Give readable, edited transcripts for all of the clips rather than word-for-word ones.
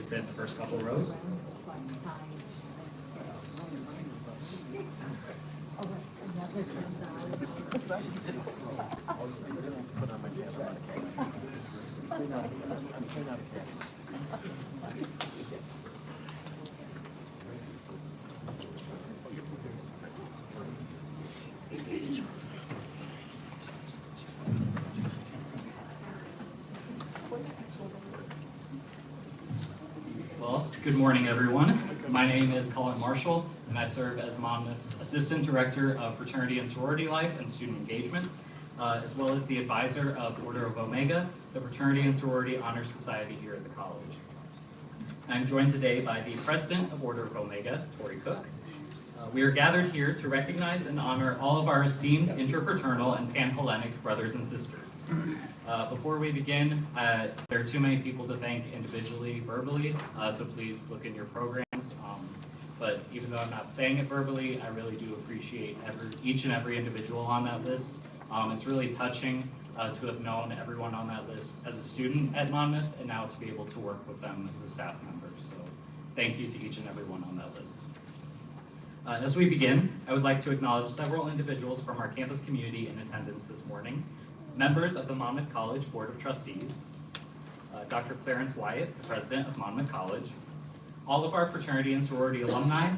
to sit in the first couple rows. Well, good morning, everyone. My name is Colin Marshall, and I serve as Monmouth's Assistant Director of Fraternity and Sorority Life and Student Engagement, as well as the advisor of Order of Omega, the Fraternity and Sorority Honor Society here at the college. I'm joined today by the President of Order of Omega, Tori Cook. We are gathered here to recognize and honor all of our esteemed interfraternal and pan-Hellenic brothers and sisters. Before we begin, there are too many people to thank individually, verbally, so please look in your programs. But even though I'm not saying it verbally, I really do appreciate each and every individual on that list. It's really touching to have known everyone on that list as a student at Monmouth, and now to be able to work with them as a staff member. So thank you to each and every one on that list. As we begin, I would like to acknowledge several individuals from our campus community in attendance this morning. Members of the Monmouth College Board of Trustees, Dr. Clarence Wyatt, the President of Monmouth College, all of our fraternity and sorority alumni,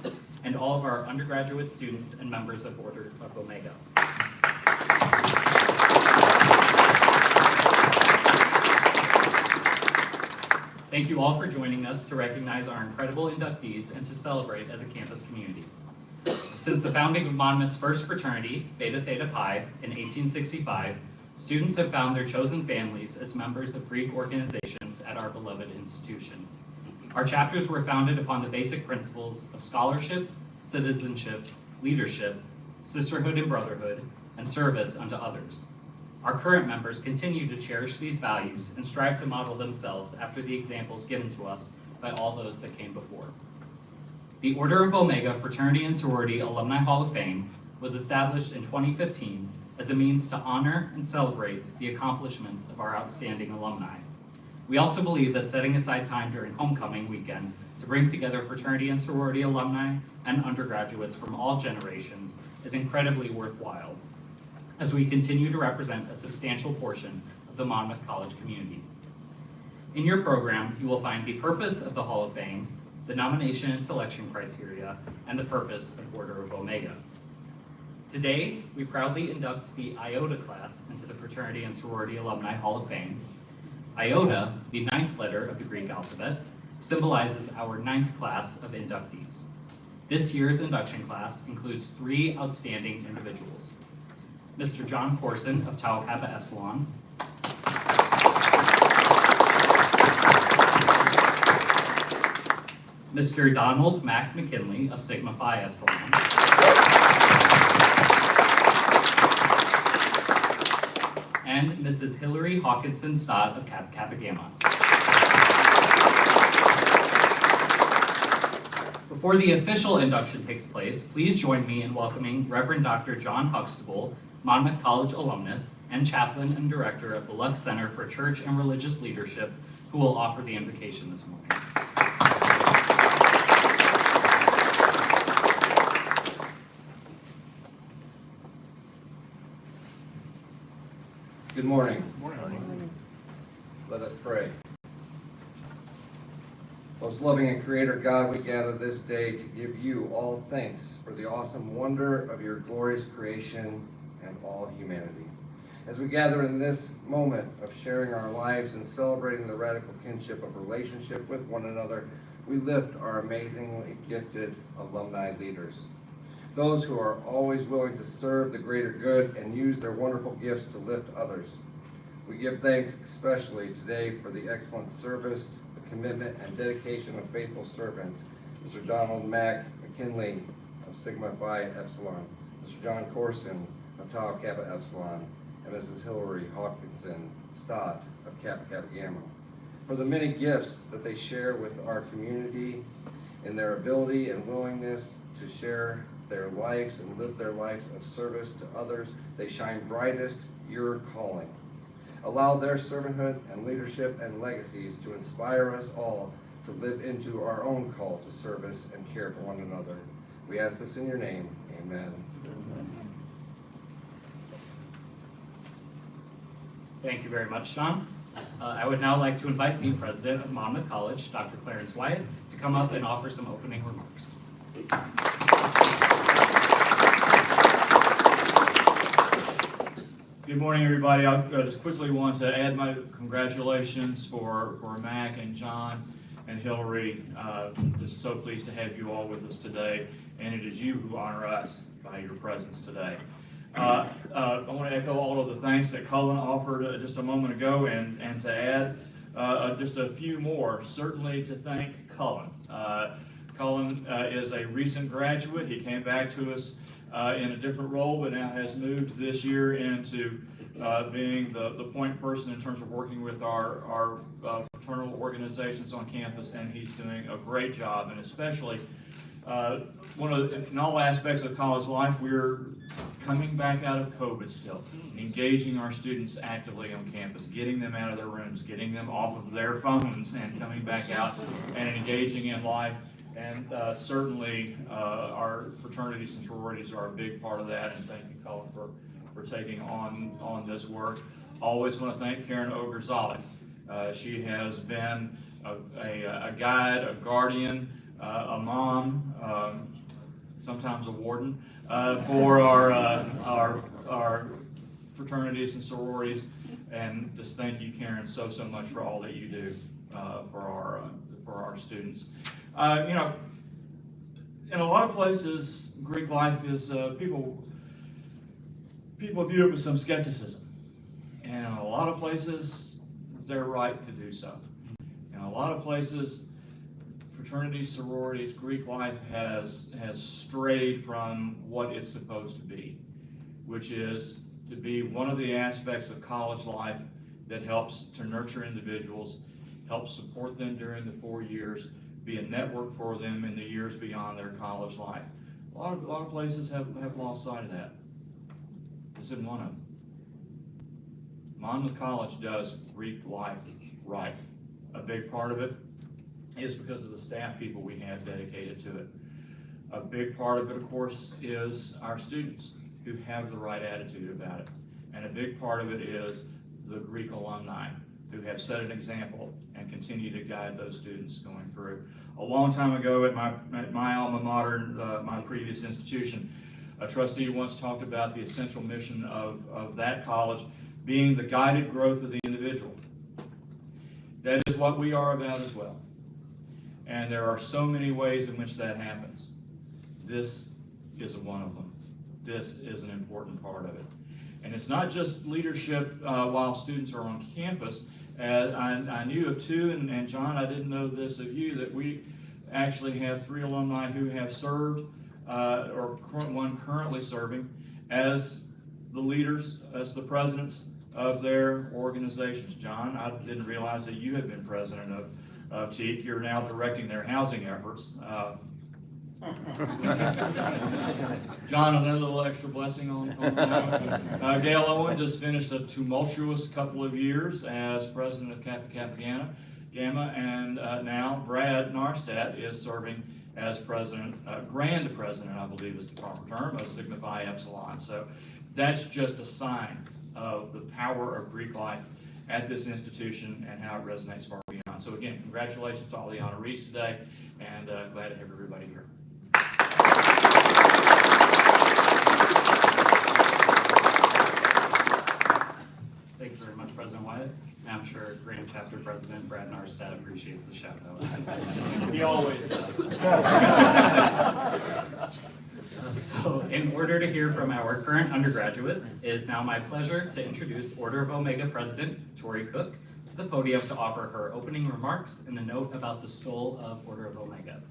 and all of our undergraduate students and members of Order of Omega. Thank you all for joining us to recognize our incredible inductees and to celebrate as a campus community. Since the founding of Monmouth's first fraternity, Beta Theta Pi, in 1865, students have found their chosen families as members of Greek organizations at our beloved institution. Our chapters were founded upon the basic principles of scholarship, citizenship, leadership, sisterhood and brotherhood, and service unto others. Our current members continue to cherish these values and strive to model themselves after the examples given to us by all those that came before. The Order of Omega Fraternity and Sorority Alumni Hall of Fame was established in 2015 as a means to honor and celebrate the accomplishments of our outstanding alumni. We also believe that setting aside time during homecoming weekend to bring together fraternity and sorority alumni and undergraduates from all generations is incredibly worthwhile, as we continue to represent a substantial portion of the Monmouth College community. In your program, you will find the purpose of the Hall of Fame, the nomination and selection criteria, and the purpose of Order of Omega. Today, we proudly induct the Iota class into the Fraternity and Sorority Alumni Hall of Fame. Iota, the 9th letter of the Greek alphabet, symbolizes our 9th class of inductees. This year's induction class includes 3 outstanding individuals: Mr. John Corson of Tau Kappa Epsilon, Mr. Donald Mac McKinley of Sigma Phi Epsilon, and Mrs. Hillary Hawkinson Stott of Kappa Kappa Gamma. Before the official induction takes place, please join me in welcoming Reverend Dr. John Huxtable, Monmouth College alumnus and chaplain and director of the Lux Center for Church and Religious Leadership, who will offer the invocation this morning. Good morning. Good morning. Let us pray. Most loving and creator God, we gather this day to give you all thanks for the awesome wonder of your glorious creation and all humanity. As we gather in this moment of sharing our lives and celebrating the radical kinship of relationship with one another, we lift our amazingly gifted alumni leaders. Those who are always willing to serve the greater good and use their wonderful gifts to lift others. We give thanks especially today for the excellent service, the commitment, and dedication of faithful servants, Mr. Donald Mac McKinley of Sigma Phi Epsilon, Mr. John Corson of Tau Kappa Epsilon, and Mrs. Hillary Hawkinson Stott of Kappa Kappa Gamma, for the many gifts that they share with our community in their ability and willingness to share their lives and live their lives of service to others. They shine brightest your calling. Allow their servanthood and leadership and legacies to inspire us all to live into our own call to service and care for one another. We ask this in your name. Amen. Thank you very much, Sean. I would now like to invite the president of Monmouth College, Dr. Clarence Wyatt, to come up and offer some opening remarks. Good morning, everybody. I just quickly want to add my congratulations for Mac and John and Hillary. Just so pleased to have you all with us today, and it is you who honor us by your presence today. I want to echo all of the thanks that Cullen offered just a moment ago, and to add just a few more, certainly to thank Cullen. Cullen is a recent graduate. He came back to us in a different role, but now has moved this year into being the point person in terms of working with our fraternal organizations on campus, and he's doing a great job. And especially in all aspects of college life, we're coming back out of COVID still, engaging our students actively on campus, getting them out of their rooms, getting them off of their phones, and coming back out and engaging in life. And certainly our fraternities and sororities are a big part of that, and thank you, Colin, for taking on this work. Always want to thank Karen Ogerzali. She has been a guide, a guardian, a mom, sometimes a warden, for our fraternities and sororities. And just thank you, Karen, so much for all that you do for our students. In a lot of places, Greek life is people view it with some skepticism, and in a lot of places, they're right to do so. In a lot of places, fraternities, sororities, Greek life has strayed from what it's supposed to be, which is to be one of the aspects of college life that helps to nurture individuals, helps support them during the 4 years, be a network for them in the years beyond their college life. A lot of places have lost sight of that. This isn't one of them. Monmouth College does Greek life right. A big part of it is because of the staff people we have dedicated to it. A big part of it, of course, is our students who have the right attitude about it. And a big part of it is the Greek alumni who have set an example and continue to guide those students going through. A long time ago at my alma mater, my previous institution, a trustee once talked about the essential mission of that college being the guided growth of the individual. That is what we are about as well. And there are so many ways in which that happens. This is one of them. This is an important part of it. And it's not just leadership while students are on campus. I knew of two, and John, I didn't know this of you, that we actually have 3 alumni who have served, or one currently serving, as the leaders, as the presidents of their organizations. John, I didn't realize that you had been president of TEAC. You're now directing their housing efforts. John, another little extra blessing on that. Gail Owen just finished a tumultuous couple of years as president of Kappa Kappa Gamma, and now Brad Narstadt is serving as president, grand president, I believe is the proper term, of Sigma Phi Epsilon. So that's just a sign of the power of Greek life at this institution and how it resonates far beyond. So again, congratulations to all the honorees today, and glad to have everybody here. Thank you very much, President Wyatt. And I'm sure Grand Chapter President Brad Narstadt appreciates the shout out. He always does. So in order to hear from our current undergraduates, it is now my pleasure to introduce Order of Omega President Tori Cook to the podium to offer her opening remarks and a note about the soul of Order of Omega.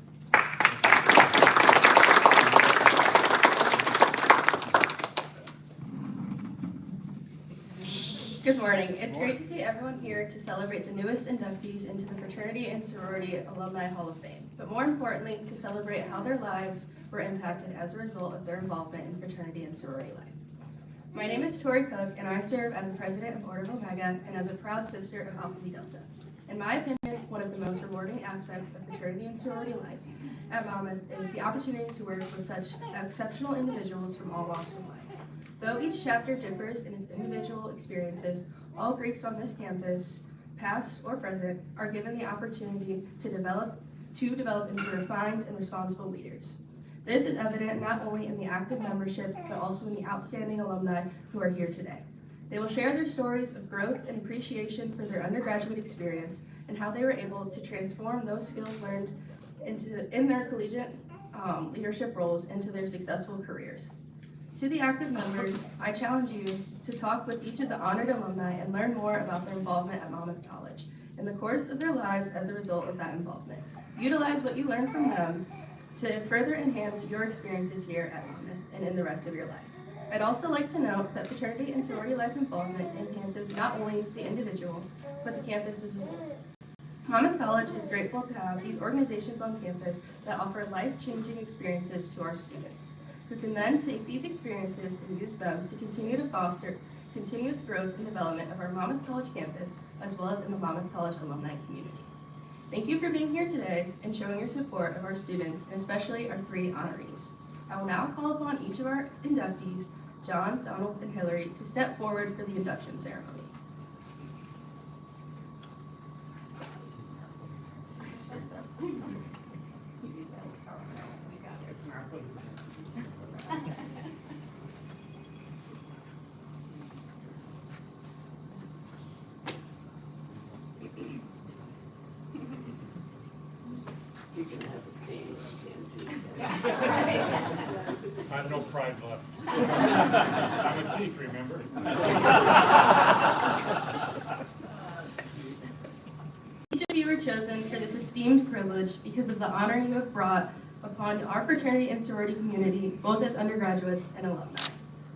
Good morning. It's great to see everyone here to celebrate the newest inductees into the Fraternity and Sorority Alumni Hall of Fame, but more importantly, to celebrate how their lives were impacted as a result of their involvement in fraternity and sorority life. My name is Tori Cook, and I serve as the president of Order of Omega and as a proud sister of Alpha Phi Delta. In my opinion, one of the most rewarding aspects of fraternity and sorority life at Monmouth is the opportunity to work with such exceptional individuals from all walks of life. Though each chapter differs in its individual experiences, all Greeks on this campus, past or present, are given the opportunity to develop into refined and responsible leaders. This is evident not only in the active membership, but also in the outstanding alumni who are here today. They will share their stories of growth and appreciation for their undergraduate experience and how they were able to transform those skills learned in their collegiate leadership roles into their successful careers. To the active members, I challenge you to talk with each of the honored alumni and learn more about their involvement at Monmouth College in the course of their lives as a result of that involvement. Utilize what you learned from them to further enhance your experiences here at Monmouth and in the rest of your life. I'd also like to note that fraternity and sorority life involvement enhances not only the individual, but the campus as a whole. Monmouth College is grateful to have these organizations on campus that offer life-changing experiences to our students, who can then take these experiences and use them to continue to foster continuous growth and development of our Monmouth College campus, as well as in the Monmouth College alumni community. Thank you for being here today and showing your support of our students, and especially our 3 honorees. I will now call upon each of our inductees, John, Donald, and Hillary, to step forward for the induction ceremony. You can have a cane, I can't do I have no pride left. I'm a thief, remember? Each of you were chosen for this esteemed privilege because of the honor you have brought upon our fraternity and sorority community, both as undergraduates and alumni.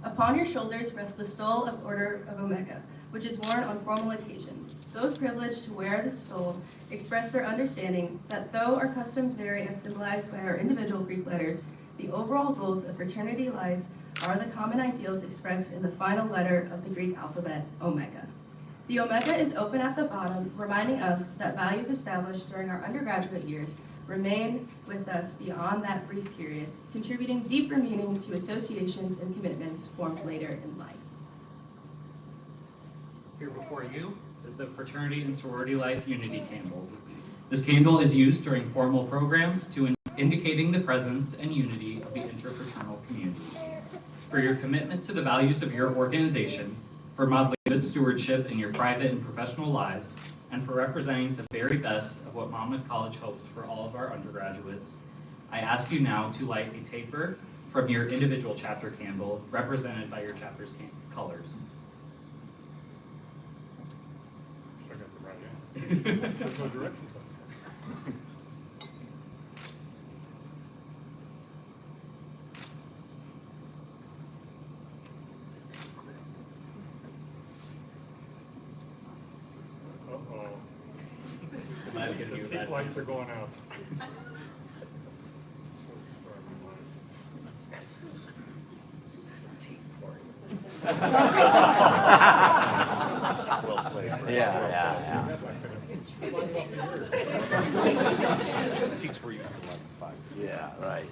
Upon your shoulders rests the stole of Order of Omega, which is worn on formal occasions. Those privileged to wear the stole express their understanding that though our customs vary as symbolized by our individual Greek letters, the overall goals of fraternity life are the common ideals expressed in the final letter of the Greek alphabet, Omega. The Omega is open at the bottom, reminding us that values established during our undergraduate years remain with us beyond that brief period, contributing deeper meaning to associations and commitments formed later in life. Here before you is the Fraternity and Sorority Life Unity Candle. This candle is used during formal programs to indicating the presence and unity of the interfraternal community. For your commitment to the values of your organization, for modeling good stewardship in your private and professional lives, and for representing the very best of what Monmouth College hopes for all of our undergraduates, I ask you now to light a taper from your individual chapter candle represented by your chapter's colors. I got the right end. There's no directions on there. Uh-oh. Might give you The a tape bad- lights are going out. Teach where you select 5. Yeah, right.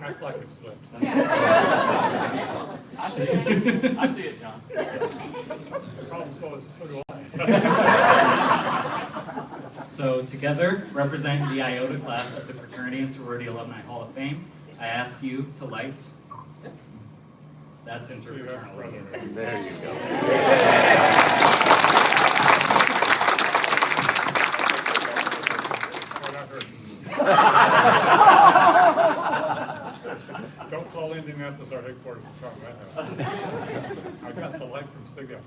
Act like it's flipped. I see it, John. Problem solved, so do I. So together, representing the Iota class of the Fraternity and Sorority Alumni Hall of Fame, I ask you to light. That's interfraternalism. There you go. Oh, that hurts. Don't call Indianapolis our headquarters to talk about that. I got the light from SIGA.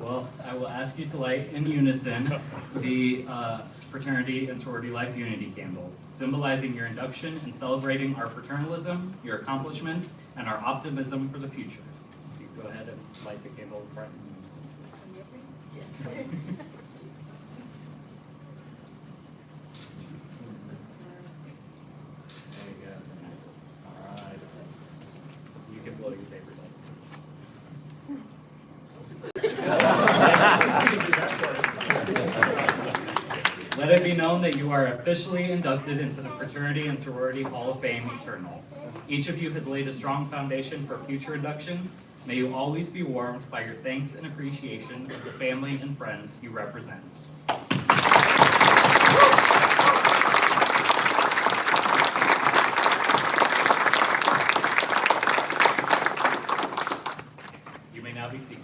Well, I will ask you to light in unison the Fraternity and Sorority Life Unity Candle, symbolizing your induction and celebrating our fraternalism, your accomplishments, and our optimism for the future. So you go ahead and light the candle in front of you. There you go. All right. You can blow your papers up. known that you are officially inducted into the Fraternity and Sorority Hall of Fame Eternal. Each of you has laid a strong foundation for future inductions. May you always be warmed by your thanks and appreciation of the family and friends you represent. You may now be seated.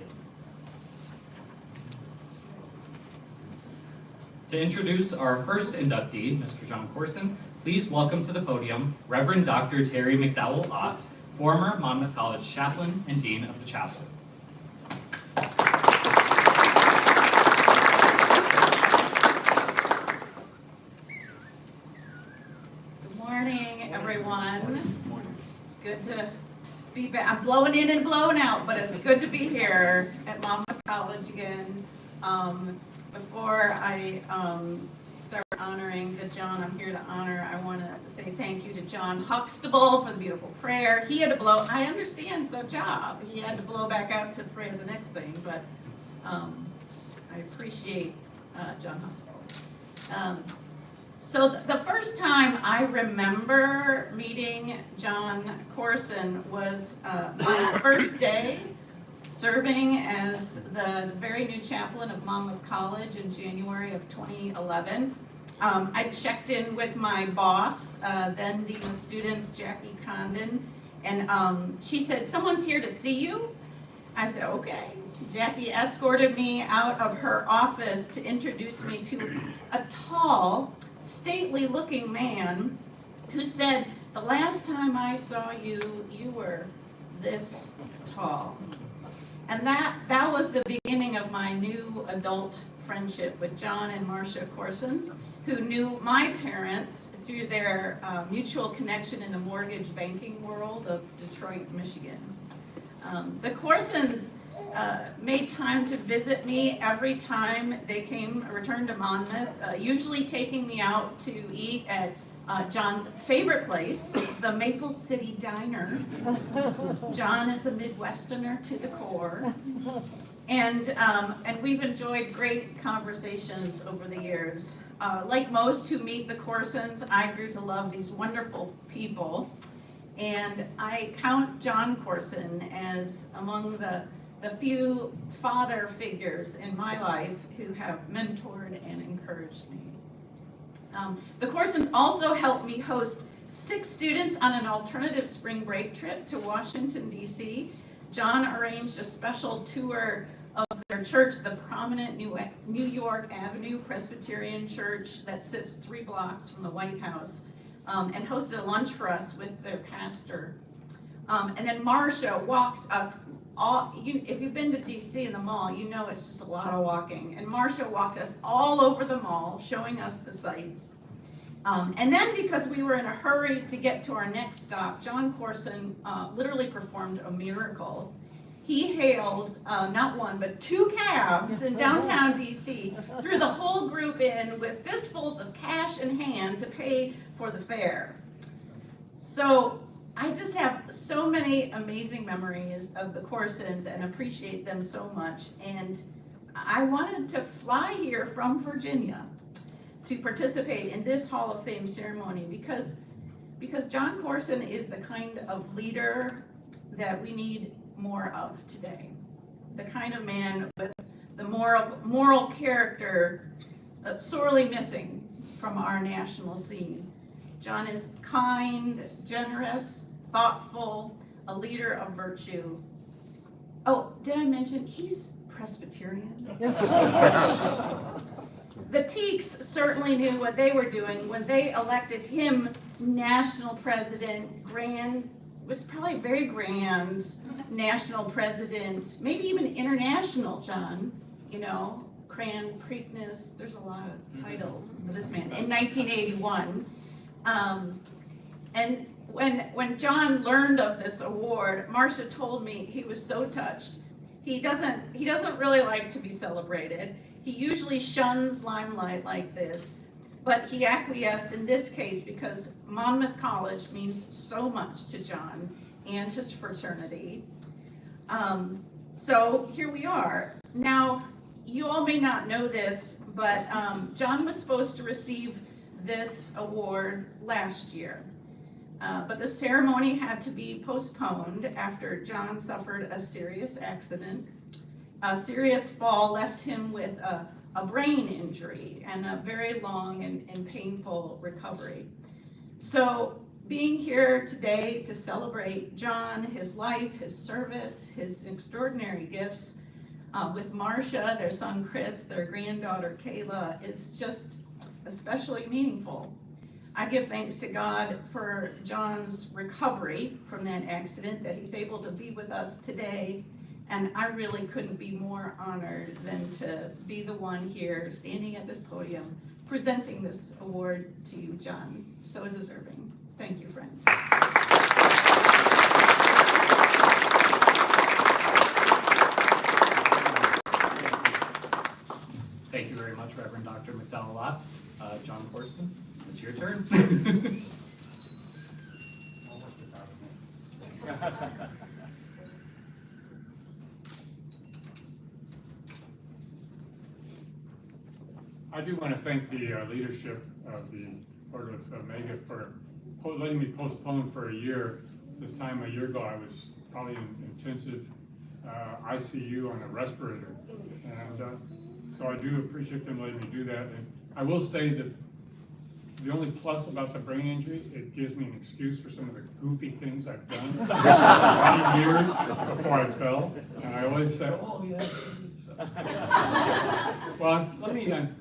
To introduce our first inductee, Mr. John Corson, please welcome to the podium Reverend Dr. Terry McDowell-Ott, former Monmouth College chaplain and dean of the chapel. Good morning, everyone. It's good to be back. I'm blowing in and blowing out, but it's good to be here at Monmouth College again. Before I start honoring the John I'm here to honor, I want to say thank you to John Huxtable for the beautiful prayer. He had to blow, I understand the job. He had to blow back out to pray the next thing, but I appreciate John Huxtable. So the first time I remember meeting John Corson was my first day serving as the very new chaplain of Monmouth College in January of 2011. I checked in with my boss, then Dean of Students, Jackie Condon, and she said, "Someone's here to see you." I said, "Okay." Jackie escorted me out of her office to introduce me to a tall, stately looking man who said, "The last time I saw you, you were this tall." And that was the beginning of my new adult friendship with John and Marcia Corson, who knew my parents through their mutual connection in the mortgage banking world of Detroit, Michigan. The Corsons made time to visit me every time they returned to Monmouth, usually taking me out to eat at John's favorite place, the Maple City Diner. John is a Midwesterner to the core. And we've enjoyed great conversations over the years. Like most who meet the Corsons, I grew to love these wonderful people. And I count John Corson as among the few father figures in my life who have mentored and encouraged me. The Corsons also helped me host 6 students on an alternative spring break trip to Washington, D.C. John arranged a special tour of their church, the prominent New York Avenue Presbyterian Church that sits 3 blocks from the White House, and hosted a lunch for us with their pastor. And then Marcia walked us all, if you've been to DC in the mall, you know it's just a lot of walking. And Marcia walked us all over the mall, showing us the sights. And then because we were in a hurry to get to our next stop, John Corson literally performed a miracle. He hailed not one, but 2 cabs in downtown DC, threw the whole group in with fistfuls of cash in hand to pay for the fare. So I just have so many amazing memories of the Corsons and appreciate them so much. And I wanted to fly here from Virginia to participate in this Hall of Fame ceremony because John Corson is the kind of leader that we need more of today. The kind of man with the moral character that's sorely missing from our national scene. John is kind, generous, thoughtful, a leader of virtue. Oh, did I mention he's Presbyterian? The Teaks certainly knew what they were doing when they elected him national president, was probably very grand national president, maybe even international, John, Grand Preakness, there's a lot of titles for this man, in 1981. And when John learned of this award, Marcia told me he was so touched. He doesn't really like to be celebrated. He usually shuns limelight like this, but he acquiesced in this case because Monmouth College means so much to John and his fraternity. So here we are. Now, you all may not know this, but John was supposed to receive this award last year. But the ceremony had to be postponed after John suffered a serious accident. A serious fall left him with a brain injury and a very long and painful recovery. So being here today to celebrate John, his life, his service, his extraordinary gifts, with Marcia, their son Chris, their granddaughter Kayla, is just especially meaningful. I give thanks to God for John's recovery from that accident, that he's able to be with us today, and I really couldn't be more honored than to be the one here standing at this podium presenting this award to you, John. So deserving. Thank you, friend. Thank you very much, Reverend Dr. McDowell-Lott. John Corson, it's your turn. I do want to thank the leadership of the Board of Mega for letting me postpone for a year. This time a year ago, I was probably in intensive ICU on a respirator. And so I do appreciate them letting me do that. And I will say that the only plus about the brain injury, it gives me an excuse for some of the goofy things I've done 20 years before I fell. And I always say, oh, yeah. Well,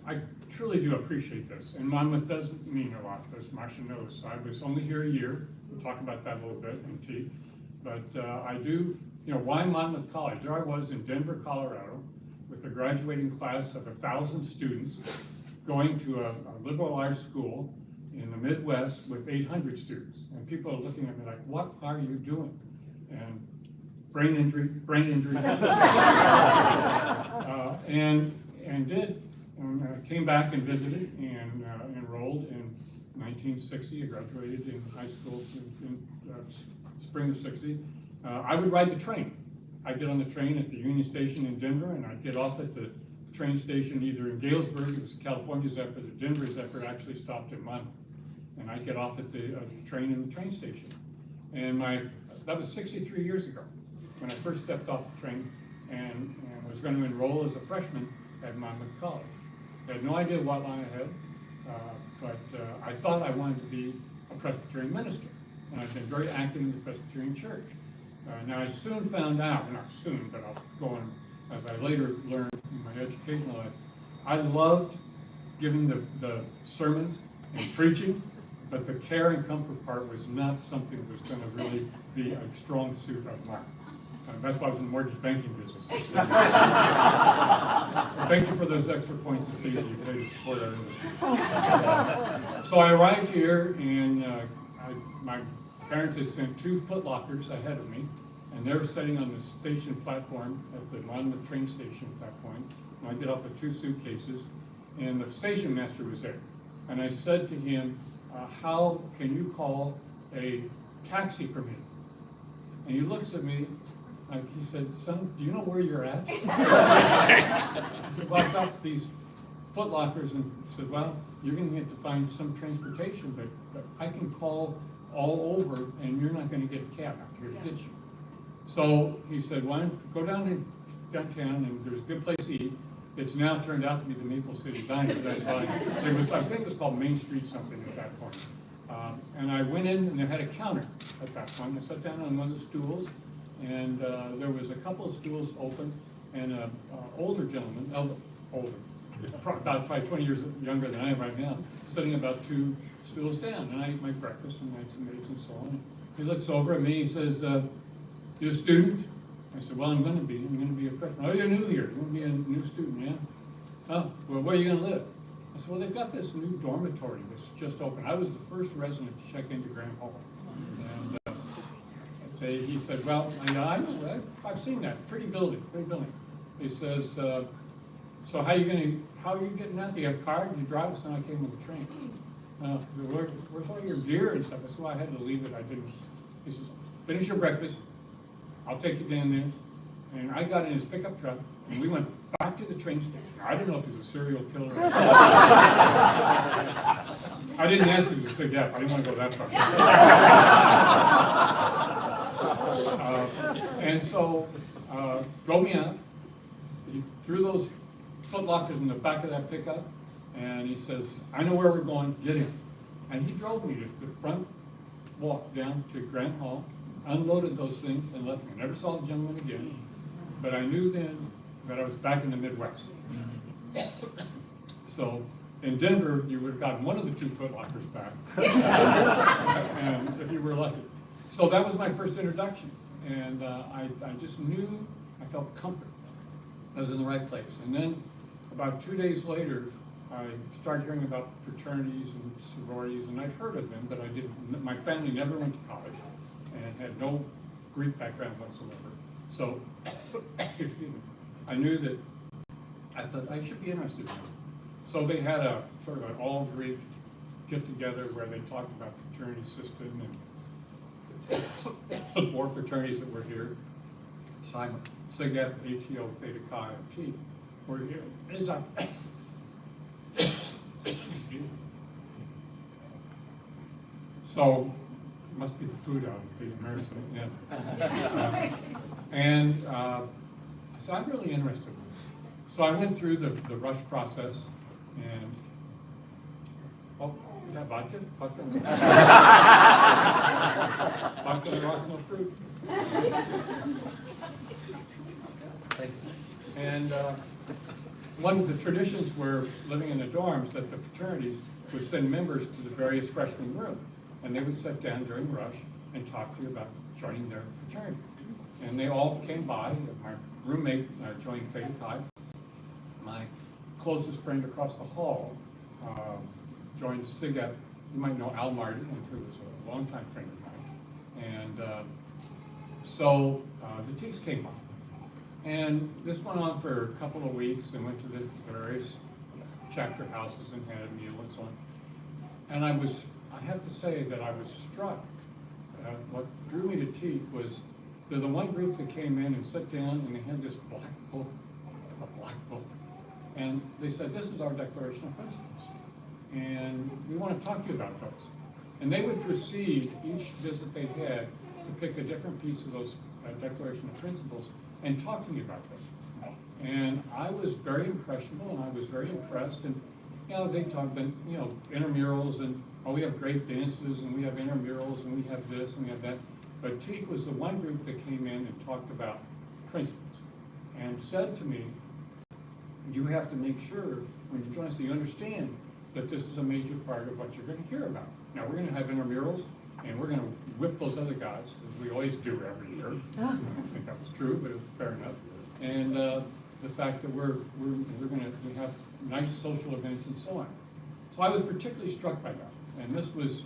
I truly do appreciate this, and Monmouth does mean a lot to us. Marcia knows. I was only here a year. We'll talk about that a little bit in tea. But I do, why Monmouth College? There I was in Denver, Colorado, with a graduating class of 1,000 students, going to a liberal arts school in the Midwest with 800 students. And people are looking at me like, what are you doing? And brain injury. And came back and visited and enrolled in 1960. I graduated in high school in spring of 60. I would ride the train. I'd get on the train at the Union Station in Denver, and I'd get off at the train station either in Galesburg, it was California Zephyr, the Denver Zephyr actually stopped in Monmouth. And I'd get off at the train in the train station. And that was 63 years ago when I first stepped off the train and was going to enroll as a freshman at Monmouth College. I had no idea what line ahead, but I thought I wanted to be a Presbyterian minister. And I've been very active in the Presbyterian church. Now I soon found out, not soon, but I'll go on, as I later learned in my educational life, I loved giving the sermons and preaching, but the care and comfort part was not something that was going to really be a strong suit of mine. That's why I was in the mortgage banking business. Thank you for those extra points, Stacey, to support our industry. So I arrived here, and my parents had sent 2 Foot Lockers ahead of me, and they were sitting on the station platform at the Monmouth train station at that point. And I get up with 2 suitcases, and the station master was there. And I said to him, how can you call a taxi for me? And he looks at me, he said, son, do you know where you're at? I said, well, I've got these Foot Lockers, and he said, well, you're going to have to find some transportation, but I can call all over, and you're not going to get a cab out here to get you. So he said, why don't you go down to downtown, and there's a good place to eat. It's now turned out to be the Maple City Diner. That's fine. I think it was called Main Street something at that point. And I went in, and they had a counter at that point. I sat down on one of the stools, and there was a couple of stools open, and an older gentleman, older, about 20 years younger than I am right now, sitting about 2 stools down. And I ate my breakfast and I had some eggs and so on. He looks over at me, he says, you a student? I said, well, I'm going to be a freshman. Oh, you're new here. You're going to be a new student, yeah? Oh, well, where are you going to live? I said, well, they've got this new dormitory that's just open. I was the first resident to check into Graham Hall. And he said, well, I've seen that. Pretty building. He says, so how are you getting out? Do you have a car? Do you drive? I said, I came with a train. Where's all your gear and stuff? I said, well, I had to leave it. I didn't. He says, finish your breakfast. I'll take you down there. And I got in his pickup truck, and we went back to the train station. I didn't know if he was a serial killer. I didn't ask him to say yeah, I didn't want to go that far. And so, drove me out. He threw those foot lockers in the back of that pickup, and he says, I know where we're going, get in. And he drove me to the front walk down to Grant Hall, unloaded those things, and left me. I never saw the gentleman again, but I knew then that I was back in the Midwest. So in Denver, you would have gotten one of the 2 foot lockers back, and if you were lucky. So that was my first introduction, and I just knew, I felt comfort. I was in the right place. And then about 2 days later, I started hearing about fraternities and sororities, and I'd heard of them, but I didn't. My family never went to college and had no Greek background whatsoever. So, excuse me, I knew that I thought I should be interested in it. So they had a sort of an all-Greek get-together where they talked about the fraternity system and the 4 fraternities that were here. Simon, Sigma, ATO, Theta Chi, and T were here. And so, must be the food out of the immersion, yeah. And so I'm really interested in this. So I went through the rush process, and, oh, is that vodka? Vodka and rocks, no fruit. And one of the traditions were living in the dorms that the fraternities would send members to the various freshman rooms, and they would sit down during rush and talk to you about joining their fraternity. And they all came by. My roommate joined Theta Chi. My closest friend across the hall joined Sigma. You might know Al Martin, who was a longtime friend of mine. And so the T's came on. And this went on for a couple of weeks, and went to the various chapter houses and had a meal and so on. And I have to say that I was struck. What drew me to Teak was they're the one group that came in and sat down, and they had this black book, and they said, this is our Declaration of Principles, and we want to talk to you about those. And they would proceed each visit they had to pick a different piece of those Declaration of Principles and talk to me about them. And I was very impressionable, and I was very impressed. And they talked about intramurals, and we have great dances, and we have intramurals, and we have this, and we have that. But Teak was the one group that came in and talked about principles, and said to me, you have to make sure when you join us that you understand that this is a major part of what you're going to hear about. Now we're going to have intramurals, and we're going to whip those other guys, as we always do every year. I don't think that was true, but it was fair enough. And the fact that we have nice social events and so on. So I was particularly struck by that. And this was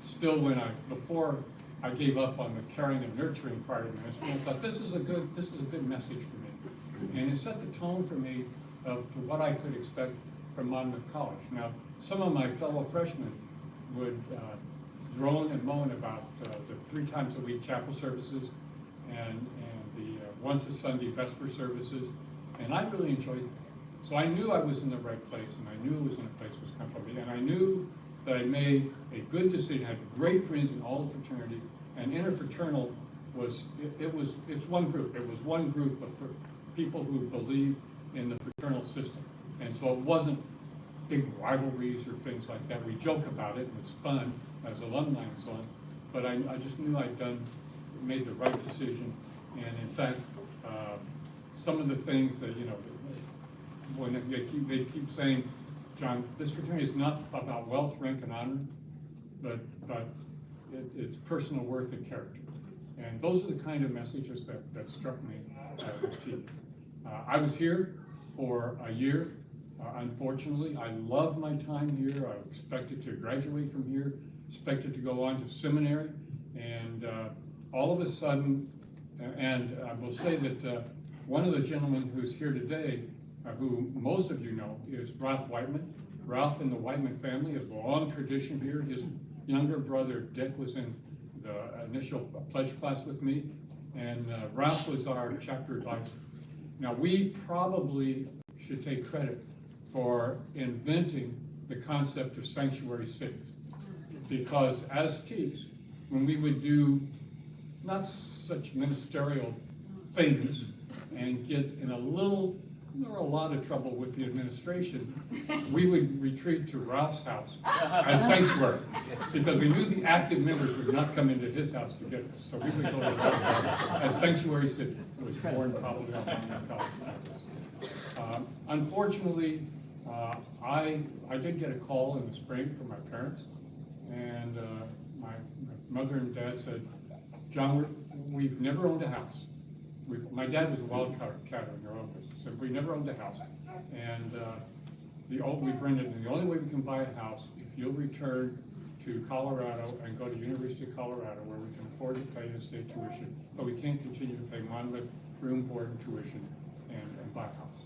still before I gave up on the caring and nurturing part of ministry. I thought this is a good message for me. And it set the tone for me to what I could expect from Monmouth College. Now, some of my fellow freshmen would drone and moan about the 3 times a week chapel services and the once a Sunday vesper services, and I really enjoyed it. So I knew I was in the right place, and I knew it was in a place that was comfortable for me, and I knew that I made a good decision. I had great friends in all the fraternities, and interfraternal it's one group. It was one group of people who believed in the fraternal system, and so it wasn't big rivalries or things like that. We joke about it, and it's fun as alumni and so on, but I just knew I'd made the right decision. And in fact, some of the things that, when they keep saying, John, this fraternity is not about wealth, rank, and honor, but it's personal worth and character. And those are the kind of messages that struck me with Teak. I was here for a year. Unfortunately, I loved my time here. I expected to graduate from here, expected to go on to seminary, and all of a sudden, and I will say that one of the gentlemen who's here today, who most of you know, is Ralph Whiteman. Ralph and the Whiteman family has a long tradition here. His younger brother Dick was in the initial pledge class with me, and Ralph was our chapter advisor. Now, we probably should take credit for inventing the concept of sanctuary cities. Because as Teeks, when we would do not such ministerial things and get in a lot of trouble with the administration, we would retreat to Ralph's house as sanctuary, because we knew the active members would not come into his house to get us. So we would go to Ralph's house as sanctuary city. It was born probably on Monmouth College campus. Unfortunately, I did get a call in the spring from my parents, and my mother and dad said, John, we've never owned a house. My dad was a wild catter in their own business, so we never owned a house. And we've rented, and the only way we can buy a house, if you'll return to Colorado and go to University of Colorado, where we can afford to pay in-state tuition, but we can't continue to pay Monmouth room, board, and tuition and buy a house.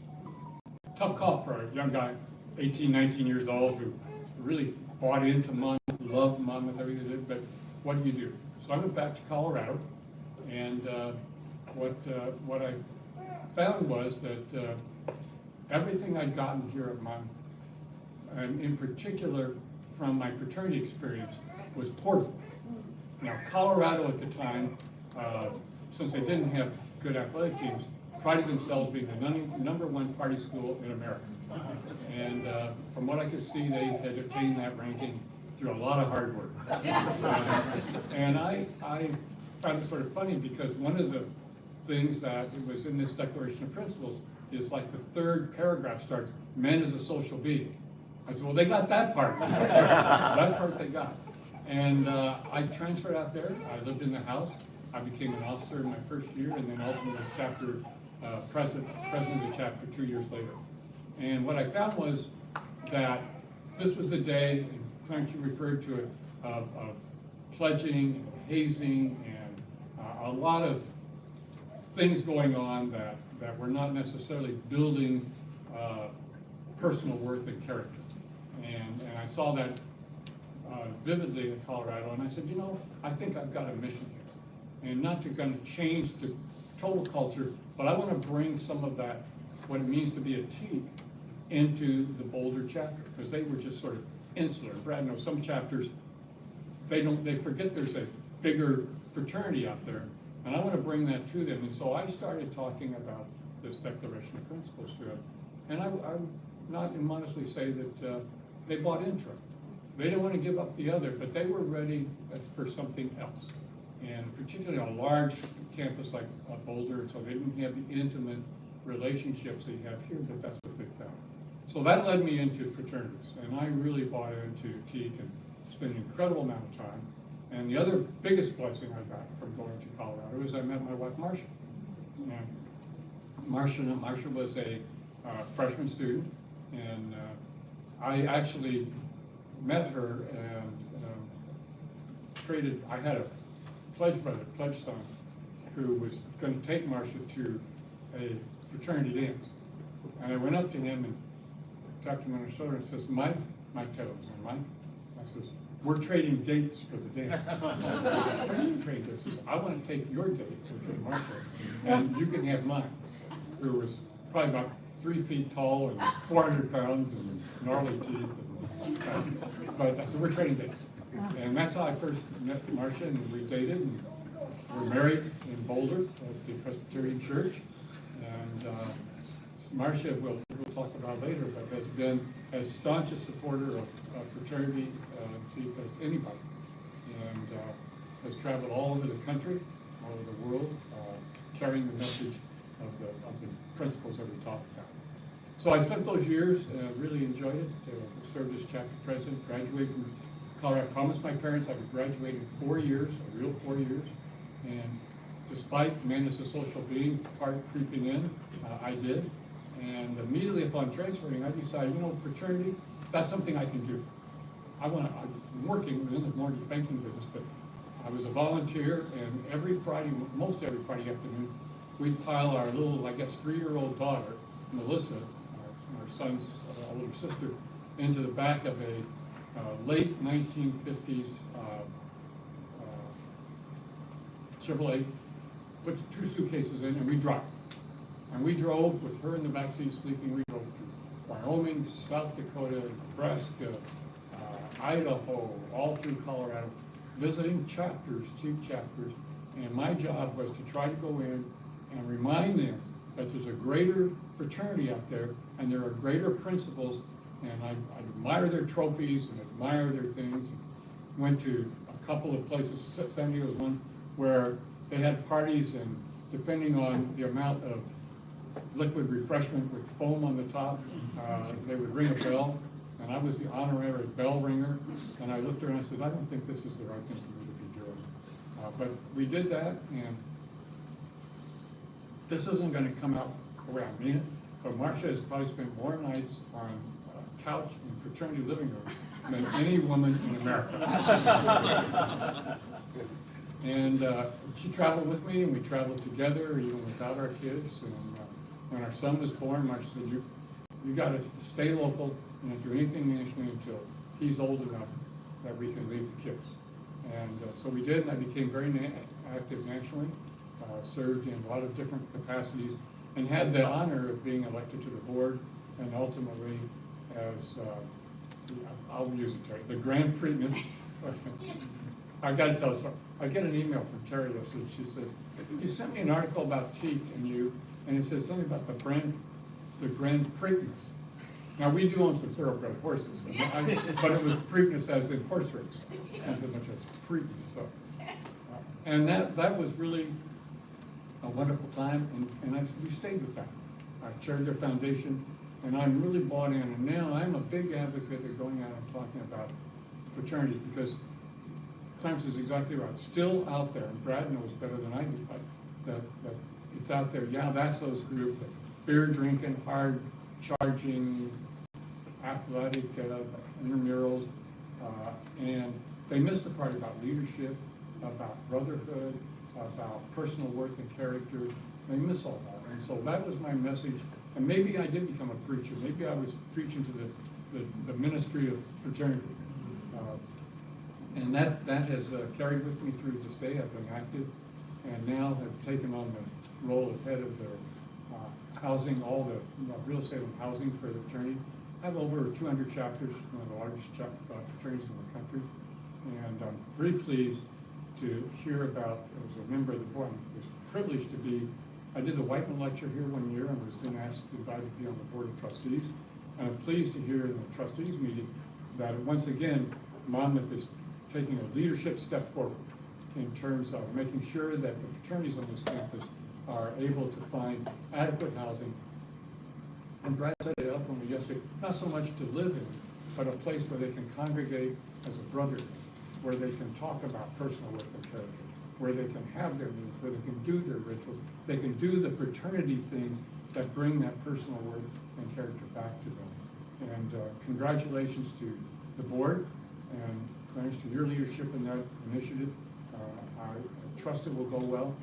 Tough call for a young guy, 18, 19 years old, who really bought into Monmouth, loved Monmouth, everything they did, but what do you do? So I went back to Colorado, and what I found was that everything I'd gotten here at Monmouth, and in particular from my fraternity experience, was portable. Now, Colorado at the time, since they didn't have good athletic teams, prided themselves being the number one party school in America. And from what I could see, they had attained that ranking through a lot of hard work. And I found it sort of funny, because one of the things that it was in this Declaration of Principles is like the third paragraph starts, man is a social being. I said, well, they got that part. That part they got. And I transferred out there. I lived in the house. I became an officer in my first year, and then ultimately was chapter president of the chapter 2 years later. And what I found was that this was the day, and Clarence, you referred to it, of pledging and hazing and a lot of things going on that were not necessarily building personal worth and character. And I saw that vividly in Colorado, and I said, you know, I think I've got a mission here. And not to kind of change the total culture, but I want to bring some of that, what it means to be a team, into the Boulder chapter, because they were just sort of insular. Brad knows some chapters, they forget there's a bigger fraternity out there, and I want to bring that to them. And so I started talking about this Declaration of Principles to them, and I would not immodestly say that they bought into it. They didn't want to give up the other, but they were ready for something else. And particularly on a large campus like Boulder, so they didn't have the intimate relationships that you have here, but that's what they found. So that led me into fraternities, and I really bought into TEAC and spent an incredible amount of time. And the other biggest blessing I got from going to Colorado is I met my wife, Marcia. And Marcia was a freshman student, and I actually met her and I had a pledge son, who was going to take Marcia to a fraternity dance. And I went up to him and tapped him on the shoulder and says, Mike Toes, and Mike, I says, we're trading dates for the dance. What do you trade dates? He says, I want to take your date to Marcia, and you can have mine, who was probably about 3 feet tall and 400 pounds and gnarly teeth. But I said, we're trading dates. And that's how I first met Marcia, and we dated, and we're married in Boulder at the Presbyterian Church. And Marcia, we'll talk about later, but has been as staunch a supporter of fraternity as anybody, and has traveled all over the country, all over the world, carrying the message of the principles that we talked about. So I spent those years, really enjoyed it, served as chapter president, graduated from Colorado. I promised my parents I would graduate in 4 years, a real 4 years, and despite man as a social being part creeping in, I did. And immediately upon transferring, I decided, you know, fraternity, that's something I can do. I'm working in the mortgage banking business, but I was a volunteer, and most every Friday afternoon, we'd pile our little, I guess, 3-year-old daughter, Melissa, our son's older sister, into the back of a late 1950s Chevrolet, put 2 suitcases in, and we drive. And we drove with her in the backseat sleeping. We drove to Wyoming, South Dakota, Nebraska, Idaho, all through Colorado, visiting chapters, chief chapters. And my job was to try to go in and remind them that there's a greater fraternity out there and there are greater principles. And I admire their trophies and admire their things. Went to a couple of places. San Diego was one where they had parties, and depending on the amount of liquid refreshment with foam on the top, they would ring a bell. And I was the honorary bell ringer. And I looked around and I said, I don't think this is the right thing for me to be doing. But we did that, and this isn't going to come out the way I mean it. But Marcia has probably spent more nights on a couch in fraternity living room than any woman in America. And she traveled with me, and we traveled together, even without our kids. And when our son was born, Marcia said, you got to stay local and not do anything nationally until he's old enough that we can leave the kids. And so we did, and I became very active nationally, served in a lot of different capacities, and had the honor of being elected to the board, and ultimately as, I'll use it, Terry, the Grand Preakness. I gotta tell you something. I get an email from Terry yesterday. She says, you sent me an article about teak and it says something about the Grand Preakness. Now, we do own some thoroughbred horses, but it was Preakness as in horse race, not as much as Preakness. So, and that was really a wonderful time, and we stayed with that. I chaired their foundation, and I'm really bought in. And now I'm a big advocate of going out and talking about fraternity, because Clarence is exactly right. Still out there, and Brad knows better than I do, that it's out there. Yeah, that's those groups, beer drinking, hard charging, athletic intramurals, and they miss the part about leadership, about brotherhood, about personal worth and character. They miss all that. And so that was my message. And maybe I did become a preacher. Maybe I was preaching to the ministry of fraternity. And that has carried with me through this day. I've been active, and now have taken on the role of head of their housing, all the real estate and housing for the fraternity. I have over 200 chapters, one of the largest fraternities in the country. And I'm very pleased to hear about, as a member of the board, I was privileged to be, I did the Whiteman Lecture here one year and was then invited to be on the board of trustees. And I'm pleased to hear in the trustees meeting that once again, Monmouth is taking a leadership step forward in terms of making sure that the fraternities on this campus are able to find adequate housing. And Brad set it up when we yesterday, not so much to live in, but a place where they can congregate as a brotherhood, where they can talk about personal worth and character, where they can have their meetings, where they can do their rituals, they can do the fraternity things that bring that personal worth and character back to them. And congratulations to the board, and Clarence, to your leadership in that initiative. I trust it will go well,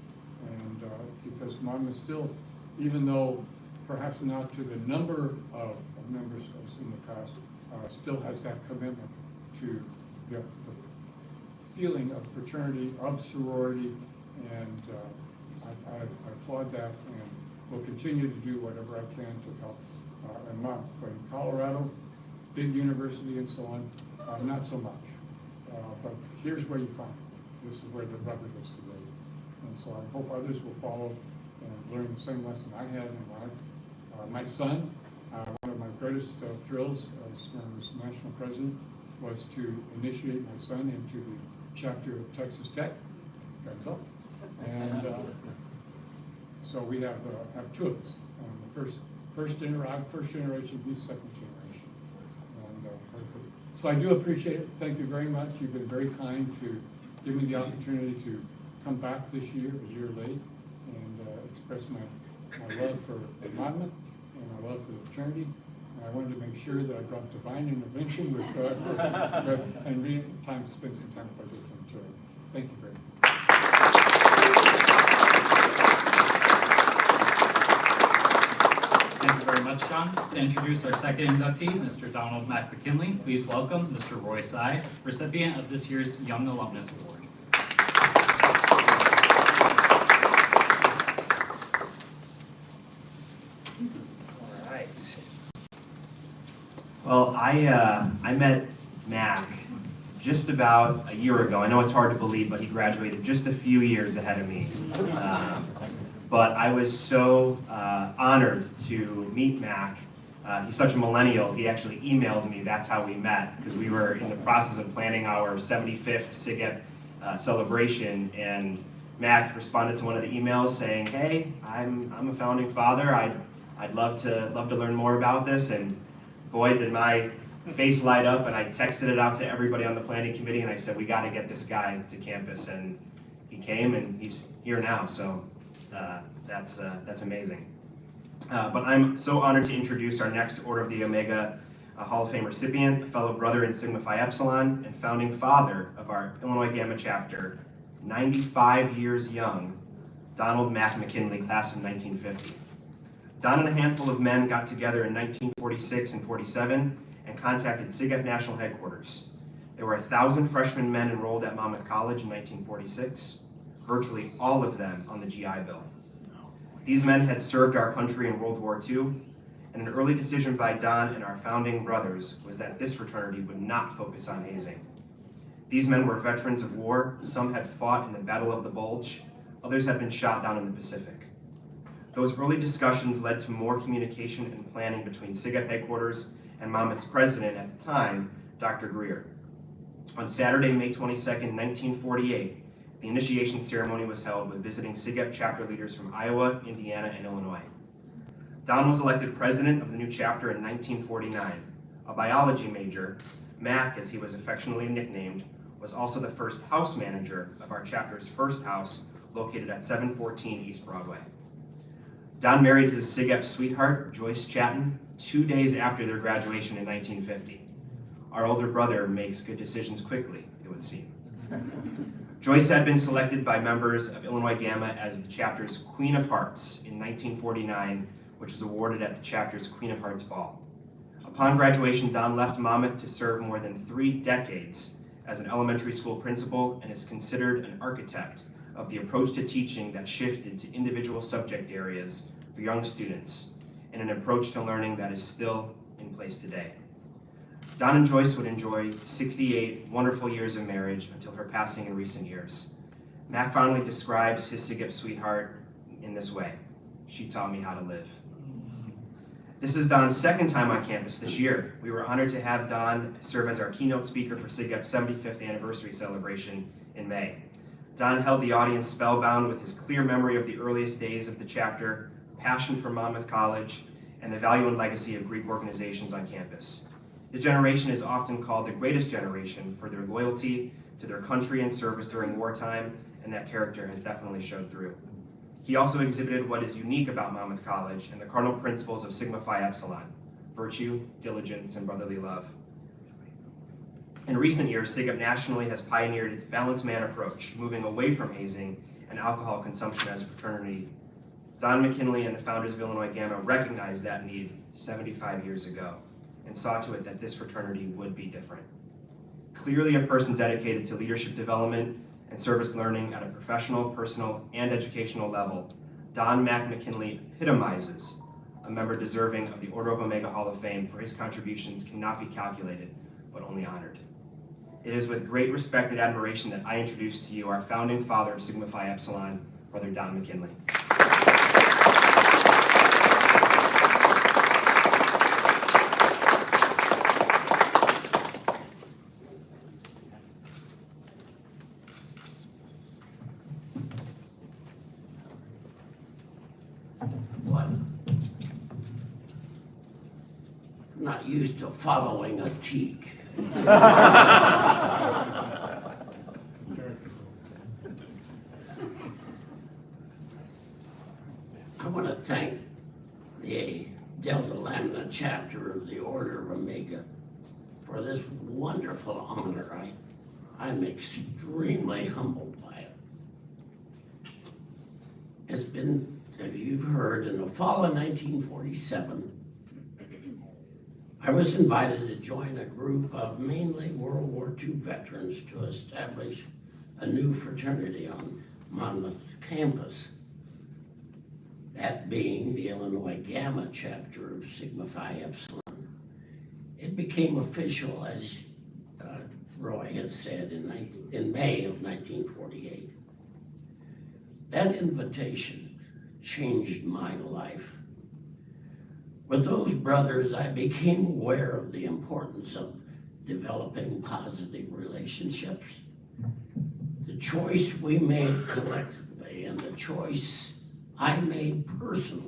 and because Monmouth still, even though perhaps not to the number of members as in the past, still has that commitment to the feeling of fraternity, of sorority, and I applaud that, and will continue to do whatever I can to help. And Monmouth, in Colorado, big university and so on, not so much. But here's where you find it. This is where the rubber hits the road. And so I hope others will follow and learn the same lesson I had in life. My son, one of my greatest thrills as when I was national president was to initiate my son into the chapter of Texas Tech. Guns up. And so we have two of us. First generation, he's second generation. And, so I do appreciate it. Thank you very much. You've been very kind to give me the opportunity to come back this year, a year late, and express my love for Monmouth and my love for the fraternity. And I wanted to make sure that I brought divine intervention with and really time to spend some time with my good friend Terry. Thank you very much. Thank you very much, John. To introduce our second inductee, Mr. Donald Mack McKinley, please welcome Mr. Roy Sy, recipient of this year's Young Alumnus Award. Well, I met Mac just about a year ago. I know it's hard to believe, but he graduated just a few years ahead of me. But I was so honored to meet Mac. He's such a millennial, he actually emailed me, that's how we met, because we were in the process of planning our 75th SIGEP celebration, and Mac responded to one of the emails saying, hey, I'm a founding father, I'd love to learn more about this, and boy, did my face light up, and I texted it out to everybody on the planning committee, and I said, we got to get this guy to campus, and he came, and he's here now, so that's amazing. But I'm so honored to introduce our next Order of the Omega Hall of Fame recipient, a fellow brother in Sigma Phi Epsilon, and founding father of our Illinois Gamma chapter, 95 years young, Donald Mac McKinley, class of 1950. Don and a handful of men got together in 1946 and 47 and contacted SIGEP National Headquarters. There were 1,000 freshman men enrolled at Monmouth College in 1946, virtually all of them on the GI Bill. These men had served our country in World War II, and an early decision by Don and our founding brothers was that this fraternity would not focus on hazing. These men were veterans of war. Some had fought in the Battle of the Bulge. Others had been shot down in the Pacific. Those early discussions led to more communication and planning between SIGEP headquarters and Monmouth's president at the time, Dr. Greer. On Saturday, May 22nd, 1948, the initiation ceremony was held with visiting SIGEP chapter leaders from Iowa, Indiana, and Illinois. Don was elected president of the new chapter in 1949. A biology major, Mac, as he was affectionately nicknamed, was also the first house manager of our chapter's first house, located at 714 East Broadway. Don married his SIGEP sweetheart, Joyce Chatton, 2 days after their graduation in 1950. Our older brother makes good decisions quickly, it would seem. Joyce had been selected by members of Illinois Gamma as the chapter's Queen of Hearts in 1949, which was awarded at the chapter's Queen of Hearts Ball. Upon graduation, Don left Monmouth to serve more than 3 decades as an elementary school principal and is considered an architect of the approach to teaching that shifted to individual subject areas for young students, and an approach to learning that is still in place today. Don and Joyce would enjoy 68 wonderful years of marriage until her passing in recent years. Mac fondly describes his SIGEP sweetheart in this way: she taught me how to live. This is Don's second time on campus this year. We were honored to have Don serve as our keynote speaker for SIGEP's 75th anniversary celebration in May. Don held the audience spellbound with his clear memory of the earliest days of the chapter, passion for Monmouth College, and the value and legacy of Greek organizations on campus. His generation is often called the greatest generation for their loyalty to their country and service during wartime, and that character has definitely showed through. He also exhibited what is unique about Monmouth College and the cardinal principles of Sigma Phi Epsilon: virtue, diligence, and brotherly love. In recent years, SIGEP nationally has pioneered its balanced man approach, moving away from hazing and alcohol consumption as a fraternity. Don McKinley and the founders of Illinois Gamma recognized that need 75 years ago and saw to it that this fraternity would be different. Clearly a person dedicated to leadership development and service learning at a professional, personal, and educational level, Don Mac McKinley epitomizes a member deserving of the Order of Omega Hall of Fame, for his contributions cannot be calculated, but only honored. It is with great respect and admiration that I introduce to you our founding father of Sigma Phi Epsilon, Brother Don McKinley. What? I'm not used to following a teak. I want to thank the Delta Lambda chapter of the Order of Omega for this wonderful honor. I'm extremely humbled by it. It's been, as you've heard, in the fall of 1947, I was invited to join a group of mainly World War II veterans to establish a new fraternity on Monmouth campus, that being the Illinois Gamma chapter of Sigma Phi Epsilon. It became official, as Roy has said, in May of 1948. That invitation changed my life. With those brothers, I became aware of the importance of developing positive relationships. The choice we made collectively and the choice I made personally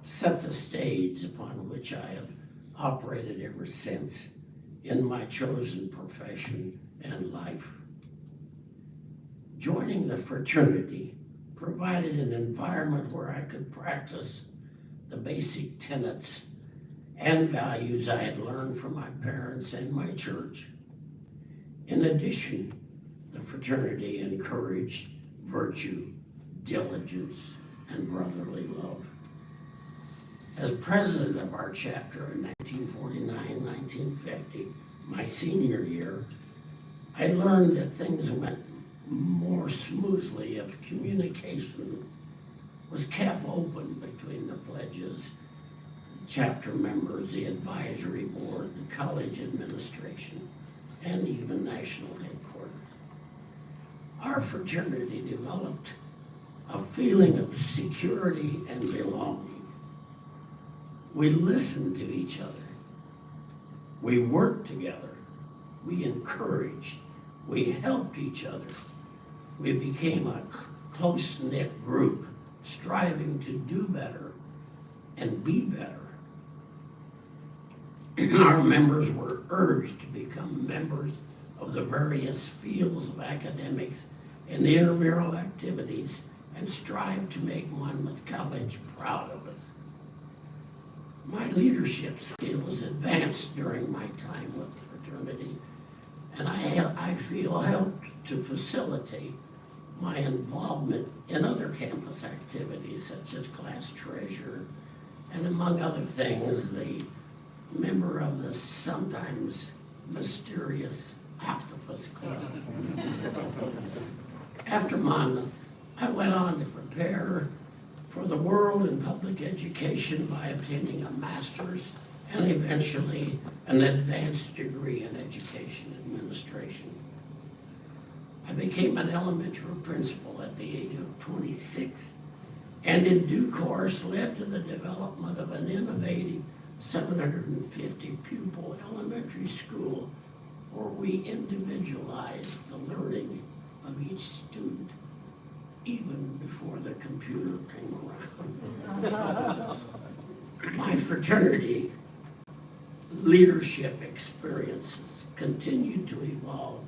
set the stage upon which I have operated ever since in my chosen profession and life. Joining the fraternity provided an environment where I could practice the basic tenets and values I had learned from my parents and my church. In addition, the fraternity encouraged virtue, diligence, and brotherly love. As president of our chapter in 1949-1950, my senior year, I learned that things went more smoothly if communication was kept open between the pledges, the chapter members, the advisory board, the college administration, and even national headquarters. Our fraternity developed a feeling of security and belonging. We listened to each other. We worked together. We encouraged. We helped each other. We became a close-knit group, striving to do better and be better. Our members were urged to become members of the various fields of academics and intramural activities and strive to make Monmouth College proud of us. My leadership skills advanced during my time with the fraternity, and I feel helped to facilitate my involvement in other campus activities such as class treasurer and, among other things, the member of the sometimes mysterious Octopus Club. After Monmouth, I went on to prepare for the world in public education by obtaining a master's and eventually an advanced degree in education administration. I became an elementary principal at the age of 26, and in due course led to the development of an innovative 750 pupil elementary school where we individualized the learning of each student even before the computer came around. My fraternity leadership experiences continued to evolve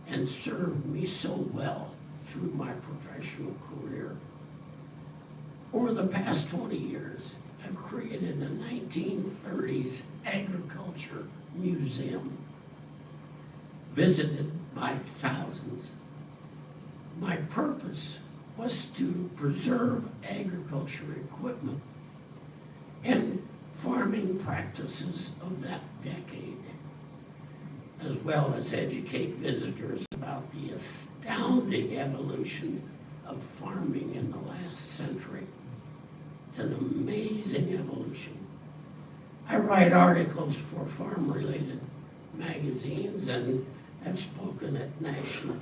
and served me so well through my professional career. Over the past 20 years, I've created a 1930s agriculture museum, visited by thousands. My purpose was to preserve agriculture equipment and farming practices of that decade, as well as educate visitors about the astounding evolution of farming in the last century. It's an amazing evolution. I write articles for farm-related magazines and have spoken at national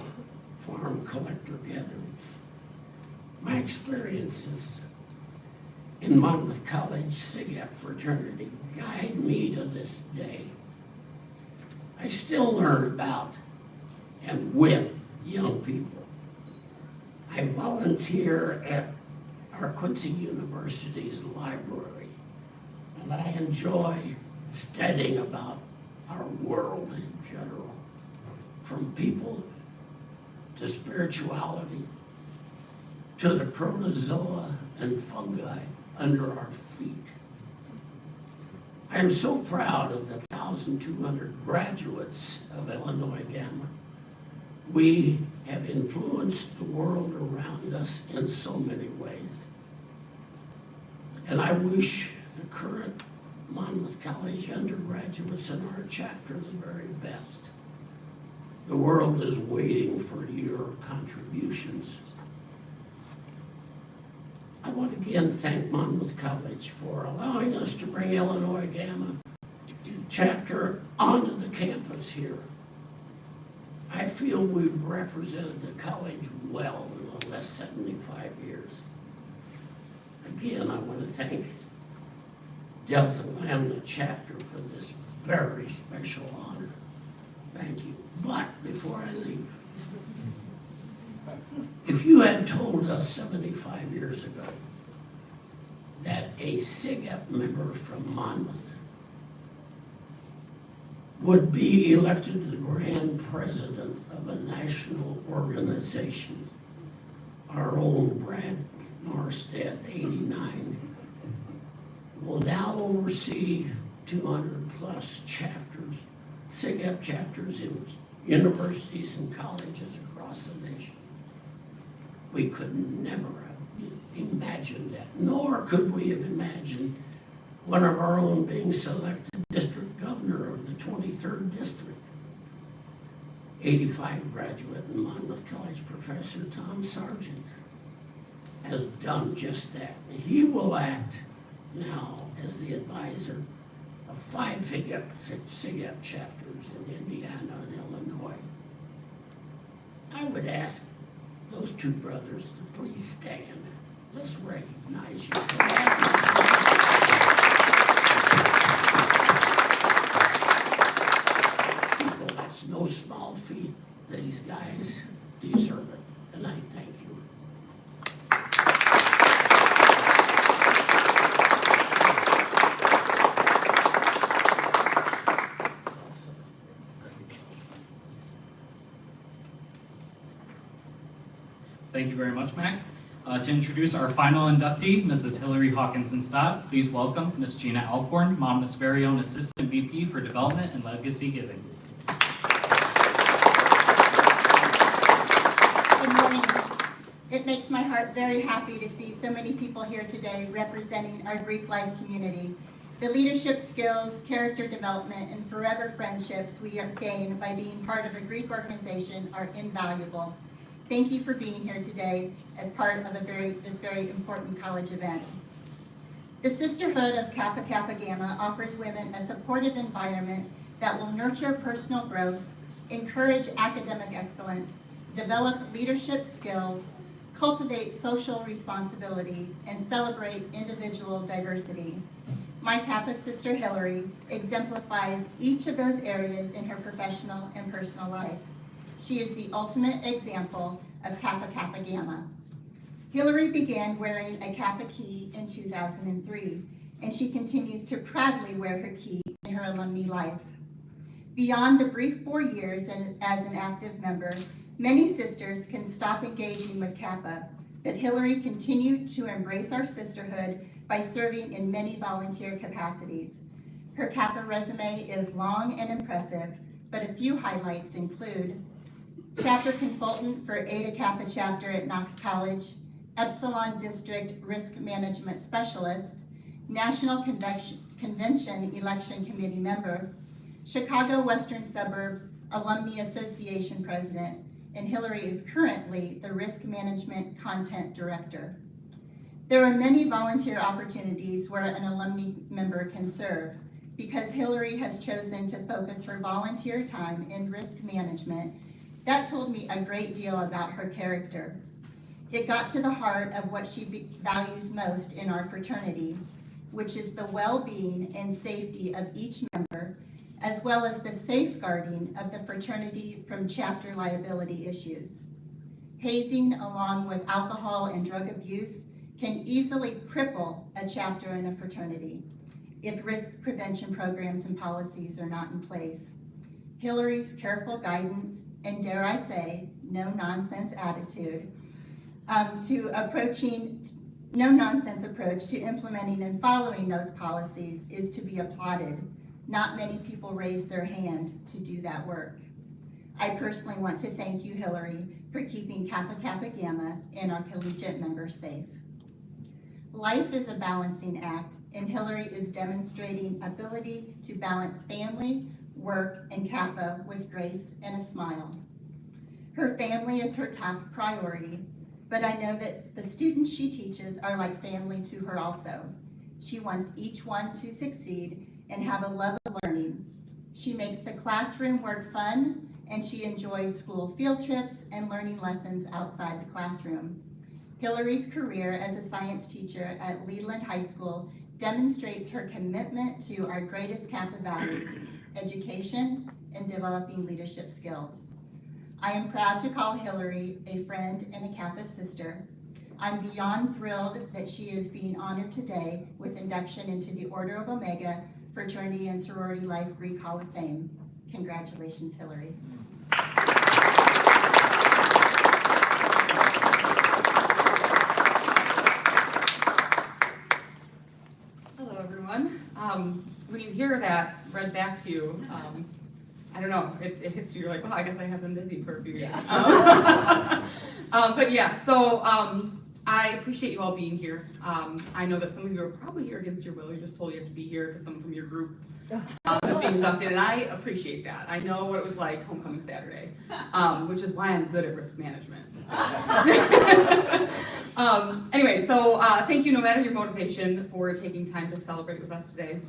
farm collector gatherings. My experiences in Monmouth College SIGAP fraternity guide me to this day. I still learn about and with young people. I volunteer at our Quincy University's library, and I enjoy studying about our world in general, from people to spirituality to the protozoa and fungi under our feet. I am so proud of the 1,200 graduates of Illinois Gamma. We have influenced the world around us in so many ways. And I wish the current Monmouth College undergraduates in our chapter the very best. The world is waiting for your contributions. I want to again thank Monmouth College for allowing us to bring Illinois Gamma chapter onto the campus here. I feel we've represented the college well in the last 75 years. Again, I want to thank Delta Lambda chapter for this very special honor. Thank you. But before I leave, if you had told us 75 years ago that a SIGEP member from Monmouth would be elected the grand president of a national organization, our own Brad Norstead, 89, will now oversee 200 plus chapters, SIGEP chapters in universities and colleges across the nation. We could never have imagined that, nor could we have imagined one of our own being selected district governor of the 23rd district. 85 graduate and Monmouth College professor Tom Sargent has done just that. He will act now as the advisor of 5 SIGEP chapters in Indiana and Illinois. I would ask those two brothers to please stand. Let's recognize you. People, that's no small feat. These guys deserve it, and I thank you. Thank you very much, Mac. To introduce our final inductee, Mrs. Hillary Hawkinson Stott, please welcome Ms. Gina Alcorn, Monmouth's very own Assistant VP for Development and Legacy Giving. Good morning. It makes my heart very happy to see so many people here today representing our Greek life community. The leadership skills, character development, and forever friendships we have gained by being part of a Greek organization are invaluable. Thank you for being here today as part of this very important college event. The Sisterhood of Kappa Kappa Gamma offers women a supportive environment that will nurture personal growth, encourage academic excellence, develop leadership skills, cultivate social responsibility, and celebrate individual diversity. My Kappa sister Hillary exemplifies each of those areas in her professional and personal life. She is the ultimate example of Kappa Kappa Gamma. Hillary began wearing a Kappa key in 2003, and she continues to proudly wear her key in her alumni life. Beyond the brief 4 years as an active member, many sisters can stop engaging with Kappa, but Hillary continued to embrace our sisterhood by serving in many volunteer capacities. Her Kappa resume is long and impressive, but a few highlights include chapter consultant for Eta Kappa chapter at Knox College, Epsilon District Risk Management Specialist, National Convention Election Committee member, Chicago Western Suburbs Alumni Association President, and Hillary is currently the Risk Management Content Director. There are many volunteer opportunities where an alumni member can serve. Because Hillary has chosen to focus her volunteer time in risk management, that told me a great deal about her character. It got to the heart of what she values most in our fraternity, which is the well-being and safety of each member, as well as the safeguarding of the fraternity from chapter liability issues. Hazing, along with alcohol and drug abuse, can easily cripple a chapter in a fraternity if risk prevention programs and policies are not in place. Hillary's careful guidance and, dare I say, no-nonsense attitude no-nonsense approach to implementing and following those policies is to be applauded. Not many people raise their hand to do that work. I personally want to thank you, Hillary, for keeping Kappa Kappa Gamma and our collegiate members safe. Life is a balancing act, and Hillary is demonstrating ability to balance family, work, and Kappa with grace and a smile. Her family is her top priority, but I know that the students she teaches are like family to her also. She wants each one to succeed and have a love of for learning. She makes the classroom work fun, and she enjoys school field trips and learning lessons outside the classroom. Hillary's career as a science teacher at Leland High School demonstrates her commitment to our greatest Kappa values, education and developing leadership skills. I am proud to call Hillary a friend and a Kappa sister. I'm beyond thrilled that she is being honored today with induction into the Order of Omega Fraternity and Sorority Life Greek Hall of Fame. Congratulations, Hillary. Hello, everyone. When you hear that read back to you, I don't know, it hits you, you're like, well, I guess I have been busy for a few years. But yeah, so I appreciate you all being here. I know that some of you are probably here against your will. You're just told you have to be here because someone from your group is being inducted, and I appreciate that. I know what it was like homecoming Saturday, which is why I'm good at risk management. Anyway, so thank you, no matter your motivation, for taking time to celebrate with us today.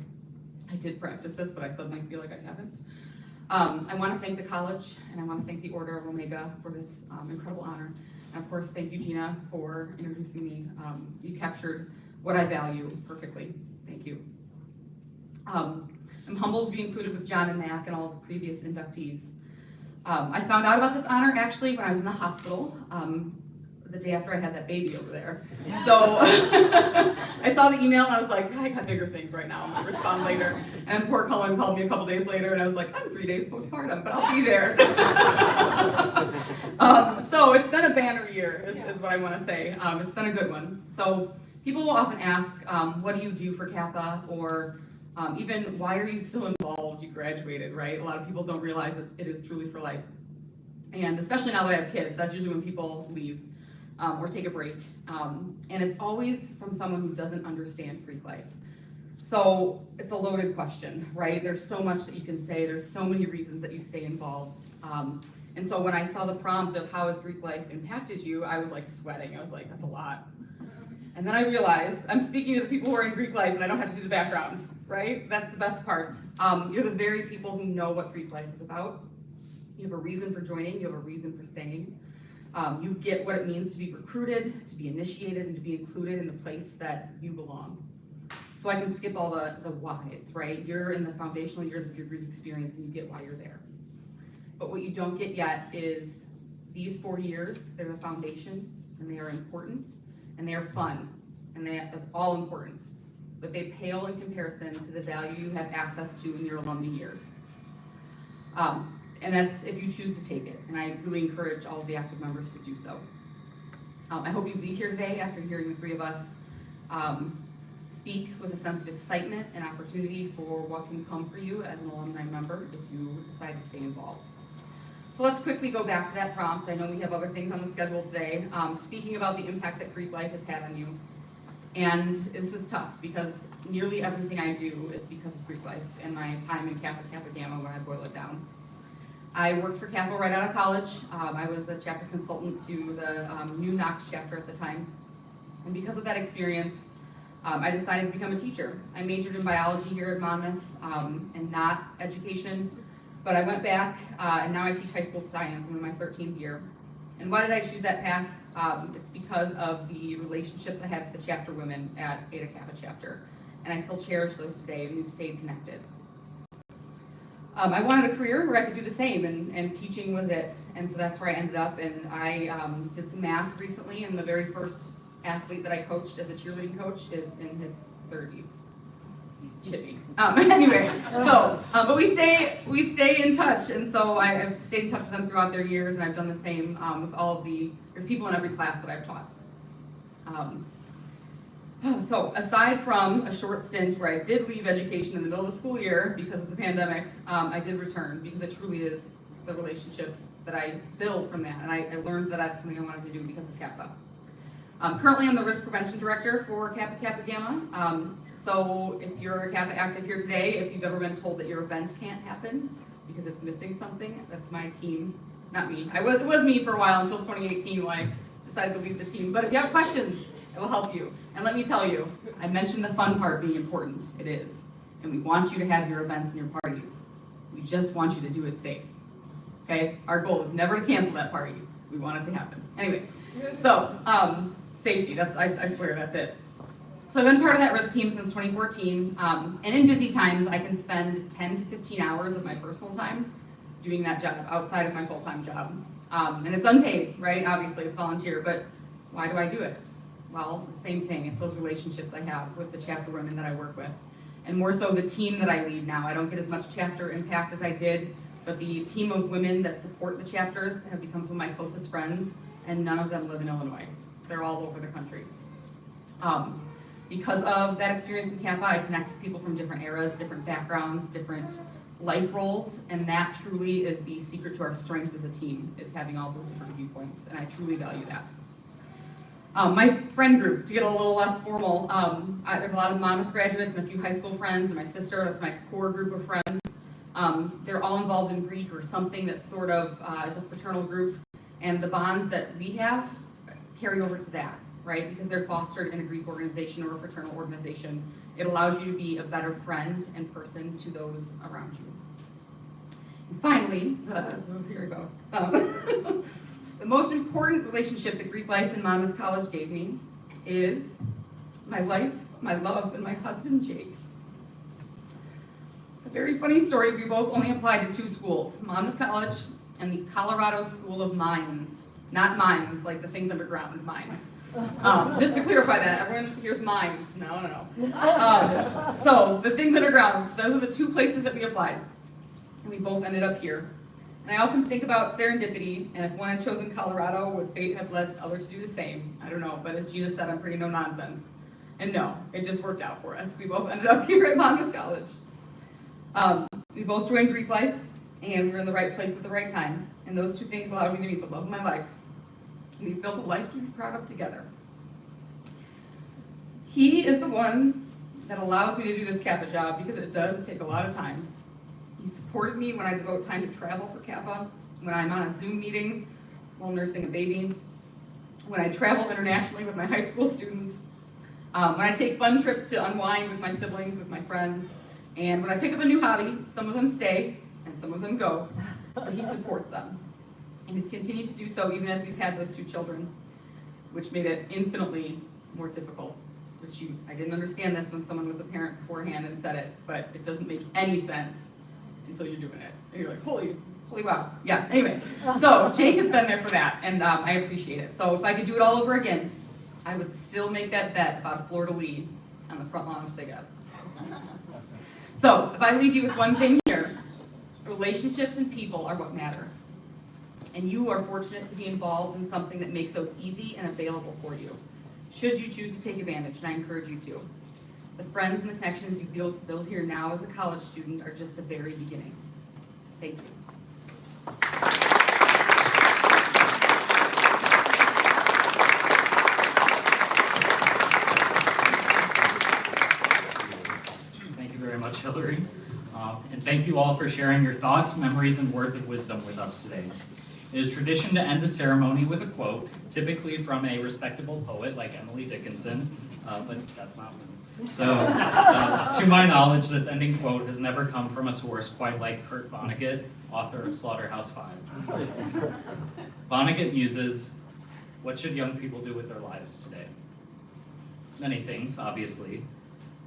I did practice this, but I suddenly feel like I haven't. I want to thank the college, and I want to thank the Order of Omega for this incredible honor. And of course, thank you, Gina, for introducing me. You captured what I value perfectly. Thank you. I'm humbled to be included with John and Mac and all the previous inductees. I found out about this honor actually when I was in the hospital, the day after I had that baby over there. So I saw the email and I was like, I got bigger things right now, I'm gonna respond later. And poor Cullen called me a couple days later and I was like, I'm 3 days postpartum, but I'll be there. So it's been a banner year, is what I wanna say. It's been a good one. So people will often ask, what do you do for Kappa? Or even why are you still involved? You graduated, right? A lot of people don't realize that it is truly for life. And especially now that I have kids, that's usually when people leave or take a break. And it's always from someone who doesn't understand Greek life. So it's a loaded question, right? There's so much that you can say. There's so many reasons that you stay involved. And so when I saw the prompt of how has Greek life impacted you, I was like sweating. I was like, that's a lot. And then I realized I'm speaking to the people who are in Greek life and I don't have to do the background, right? That's the best part. You're the very people who know what Greek life is about. You have a reason for joining, you have a reason for staying. You get what it means to be recruited, to be initiated, and to be included in the place that you belong. So I can skip all the whys, right? You're in the foundational years of your Greek experience and you get why you're there. But what you don't get yet is these 4 years, they're the foundation and they are important and they are fun and that's all important. But they pale in comparison to the value you have access to in your alumni years. And that's if you choose to take it. And I really encourage all of the active members to do so. I hope you leave here today after hearing the three of us speak with a sense of excitement and opportunity for what can come for you as an alumni member if you decide to stay involved. So let's quickly go back to that prompt. I know we have other things on the schedule today. Speaking about the impact that Greek life has had on you. And this was tough because nearly everything I do is because of Greek life and my time in Kappa Kappa Gamma when I boil it down. I worked for Kappa right out of college. I was a chapter consultant to the new Knox chapter at the time. And because of that experience, I decided to become a teacher. I majored in biology here at Monmouth and not education, but I went back and now I teach high school science. I'm in my 13th year. And why did I choose that path? It's because of the relationships I had with the chapter women at Beta Kappa chapter. And I still cherish those today and we've stayed connected. I wanted a career where I could do the same, and teaching was it. And so that's where I ended up. And I did some math recently, and the very first athlete that I coached as a cheerleading coach is in his 30s. Chippy. Anyway, so, but we stay in touch, and so I've stayed in touch with them throughout their years, and I've done the same with all of there's people in every class that I've taught. So aside from a short stint where I did leave education in the middle of the school year because of the pandemic, I did return because it truly is the relationships that I build from that, and I learned that that's something I wanted to do because of Kappa. Currently, I'm the risk prevention director for Kappa Kappa Gamma. So if you're a Kappa active here today, if you've ever been told that your event can't happen because it's missing something, that's my team, not me. It was me for a while until 2018 when I decided to lead the team. But if you have questions, it will help you. And let me tell you, I mentioned the fun part being important. It is. and we want you to have your events and your parties. We just want you to do it safe. Okay? Our goal is never to cancel that party. We want it to happen. Anyway, so safety, I swear that's it. So I've been part of that risk team since 2014, and in busy times, I can spend 10 to 15 hours of my personal time doing that job outside of my full-time job. And it's unpaid, right? Obviously, it's volunteer, but why do I do it? Well, the same thing. It's those relationships I have with the chapter women that I work with, and more so the team that I lead now. I don't get as much chapter impact as I did, but the team of women that support the chapters have become some of my closest friends, and none of them live in Illinois. They're all over the country. Because of that experience in Kappa, I connect with people from different eras, different backgrounds, different life roles, and that truly is the secret to our strength as a team, is having all those different viewpoints, and I truly value that. My friend group, to get a little less formal, there's a lot of Monmouth graduates and a few high school friends, and my sister, that's my core group of friends. They're all involved in Greek or something that sort of is a fraternal group, and the bonds that we have carry over to that, right? Because they're fostered in a Greek organization or a fraternal organization. It allows you to be a better friend and person to those around you. And finally, here we go. The most important relationship that Greek life in Monmouth College gave me is my life, my love, and my husband, Jake. A very funny story, we both only applied to 2 schools, Monmouth College and the Colorado School of Mines. Not mines, like the things underground, mines. Just to clarify that, everyone hears mines. No. So the things underground, those are the 2 places that we applied. And we both ended up here. And I often think about serendipity, and if one had chosen Colorado, would fate have led others to do the same? I don't know, but as Gina said, I'm pretty no nonsense. And no, it just worked out for us. We both ended up here at Monmouth College. We both joined Greek life, and we were in the right place at the right time. And those 2 things allowed me to meet the love of my life. And we've built a life to be proud of together. He is the one that allows me to do this Kappa job because it does take a lot of time. He supported me when I devote time to travel for Kappa, when I'm on a Zoom meeting while nursing a baby, when I travel internationally with my high school students, when I take fun trips to unwind with my siblings, with my friends, and when I pick up a new hobby. Some of them stay and some of them go, but he supports them. And he's continued to do so even as we've had those 2 children, which made it infinitely more difficult. I didn't understand this when someone was a parent beforehand and said it, but it doesn't make any sense until you're doing it. And you're like, holy wow. Yeah, anyway. So Jake has been there for that, and I appreciate it. So if I could do it all over again, I would still make that bet about a fleur-de-lis on the front lawn of SIGA. So if I leave you with one thing here, relationships and people are what matter. And you are fortunate to be involved in something that makes those easy and available for you, should you choose to take advantage, and I encourage you to. The friends and the connections you build here now as a college student are just the very beginning. Thank you. Thank you very much, Hillary. And thank you all for sharing your thoughts, memories, and words of wisdom with us today. It is tradition to end the ceremony with a quote, typically from a respectable poet like Emily Dickinson, but that's not me. So, to my knowledge, this ending quote has never come from a source quite like Kurt Vonnegut, author of Slaughterhouse-Five. Vonnegut muses, what should young people do with their lives today? Many things, obviously,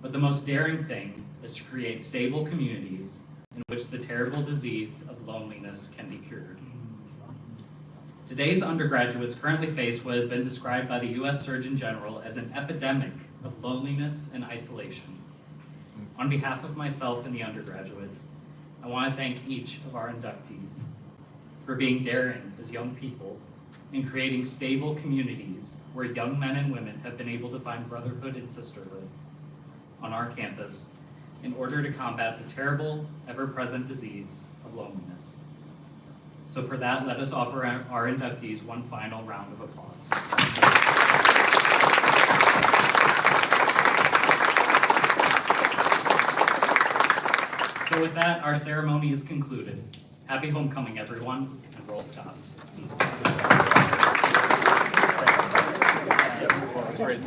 but the most daring thing is to create stable communities in which the terrible disease of loneliness can be cured. Today's undergraduates currently face what has been described by the U.S. Surgeon General as an epidemic of loneliness and isolation. On behalf of myself and the undergraduates, I want to thank each of our inductees for being daring as young people in creating stable communities where young men and women have been able to find brotherhood and sisterhood on our campus in order to combat the terrible, ever-present disease of loneliness. So for that, let us offer our inductees one final round of applause. So with that, our ceremony is concluded. Happy homecoming, everyone, and roll Scots. Great.